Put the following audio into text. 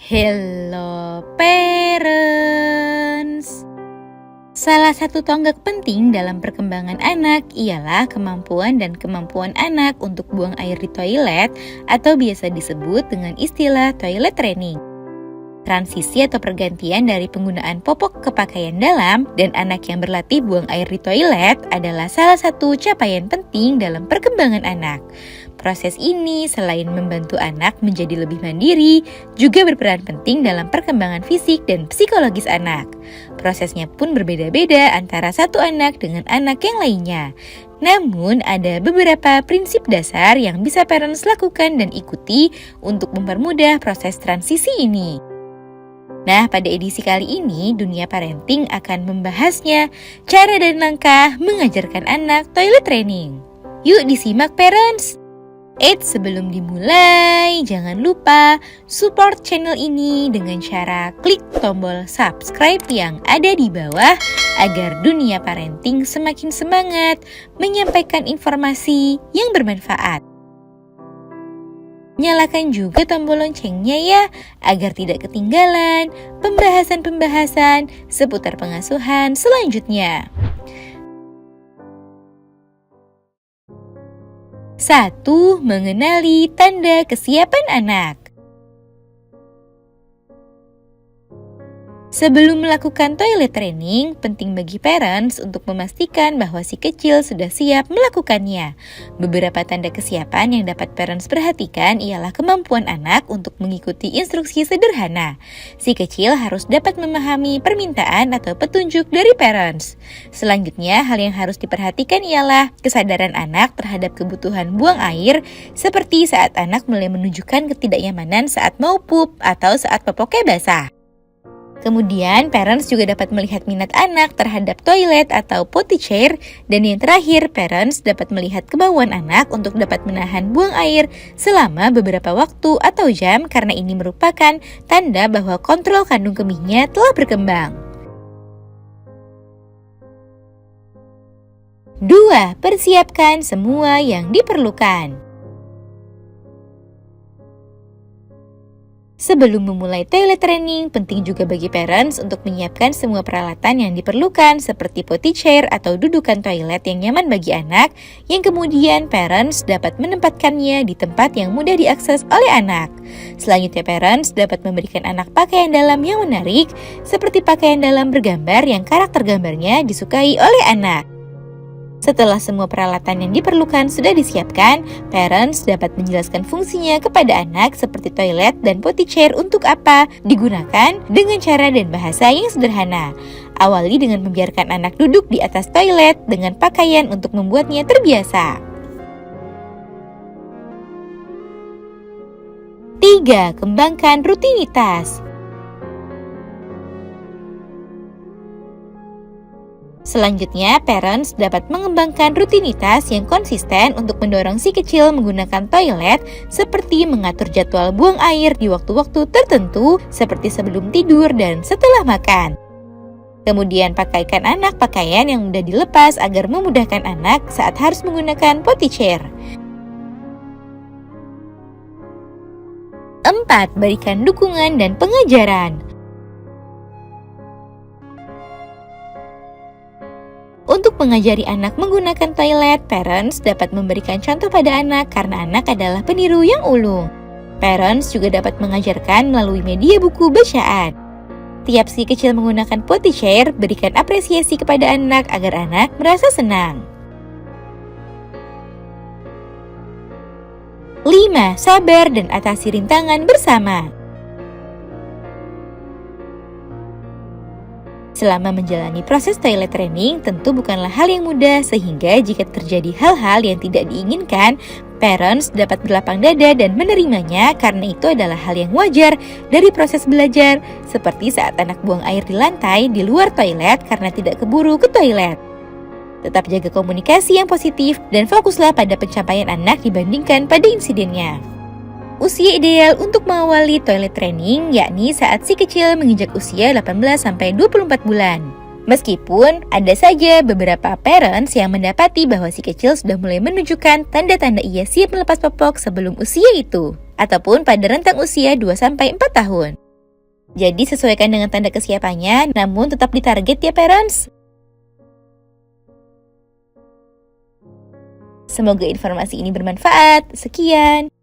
Hello parents. Salah satu tonggak penting dalam perkembangan anak ialah kemampuan anak untuk buang air di toilet atau biasa disebut dengan istilah toilet training. Transisi atau pergantian dari penggunaan popok ke pakaian dalam dan anak yang berlatih buang air di toilet adalah salah satu capaian penting dalam perkembangan anak. Proses ini selain membantu anak menjadi lebih mandiri, juga berperan penting dalam perkembangan fisik dan psikologis anak. Prosesnya pun berbeda-beda antara satu anak dengan anak yang lainnya. Namun, ada beberapa prinsip dasar yang bisa parents lakukan dan ikuti untuk mempermudah proses transisi ini. Nah, pada edisi kali ini, Dunia Parenting akan membahasnya, cara dan langkah mengajarkan anak toilet training. Yuk disimak parents! Eits, sebelum dimulai, jangan lupa support channel ini dengan cara klik tombol subscribe yang ada di bawah agar Dunia Parenting semakin semangat menyampaikan informasi yang bermanfaat. Nyalakan juga tombol loncengnya ya, agar tidak ketinggalan pembahasan-pembahasan seputar pengasuhan selanjutnya. 1. Mengenali tanda kesiapan anak. Sebelum melakukan toilet training, penting bagi parents untuk memastikan bahwa si kecil sudah siap melakukannya. Beberapa tanda kesiapan yang dapat parents perhatikan ialah kemampuan anak untuk mengikuti instruksi sederhana. Si kecil harus dapat memahami permintaan atau petunjuk dari parents. Selanjutnya, hal yang harus diperhatikan ialah kesadaran anak terhadap kebutuhan buang air, seperti saat anak mulai menunjukkan ketidaknyamanan saat mau pup atau saat popoknya basah. Kemudian, parents juga dapat melihat minat anak terhadap toilet atau potty chair. Dan yang terakhir, parents dapat melihat kemauan anak untuk dapat menahan buang air selama beberapa waktu atau jam karena ini merupakan tanda bahwa kontrol kandung kemihnya telah berkembang. 2. Persiapkan semua yang diperlukan. Sebelum memulai toilet training, penting juga bagi parents untuk menyiapkan semua peralatan yang diperlukan seperti potty chair atau dudukan toilet yang nyaman bagi anak, yang kemudian parents dapat menempatkannya di tempat yang mudah diakses oleh anak. Selanjutnya, parents dapat memberikan anak pakaian dalam yang menarik, seperti pakaian dalam bergambar yang karakter gambarnya disukai oleh anak. Setelah semua peralatan yang diperlukan sudah disiapkan, parents dapat menjelaskan fungsinya kepada anak seperti toilet dan potty chair untuk apa digunakan dengan cara dan bahasa yang sederhana. Awali dengan membiarkan anak duduk di atas toilet dengan pakaian untuk membuatnya terbiasa. 3. Kembangkan rutinitas. Selanjutnya, parents dapat mengembangkan rutinitas yang konsisten untuk mendorong si kecil menggunakan toilet, seperti mengatur jadwal buang air di waktu-waktu tertentu, seperti sebelum tidur dan setelah makan. Kemudian, pakaikan anak pakaian yang mudah dilepas agar memudahkan anak saat harus menggunakan potty chair. 4. Berikan dukungan dan pengajaran. Untuk mengajari anak menggunakan toilet, parents dapat memberikan contoh pada anak karena anak adalah peniru yang ulung. Parents juga dapat mengajarkan melalui media buku bacaan. Tiap si kecil menggunakan potty chair, berikan apresiasi kepada anak agar anak merasa senang. 5. Sabar dan atasi rintangan bersama. Selama menjalani proses toilet training, tentu bukanlah hal yang mudah, sehingga jika terjadi hal-hal yang tidak diinginkan, parents dapat berlapang dada dan menerimanya karena itu adalah hal yang wajar dari proses belajar, seperti saat anak buang air di lantai di luar toilet karena tidak keburu ke toilet. Tetap jaga komunikasi yang positif dan fokuslah pada pencapaian anak dibandingkan pada insidennya. Usia ideal untuk mengawali toilet training yakni saat si kecil menginjak usia 18-24 bulan. Meskipun ada saja beberapa parents yang mendapati bahwa si kecil sudah mulai menunjukkan tanda-tanda ia siap melepas popok sebelum usia itu, ataupun pada rentang usia 2-4 tahun. Jadi sesuaikan dengan tanda kesiapannya, namun tetap ditarget ya parents. Semoga informasi ini bermanfaat. Sekian.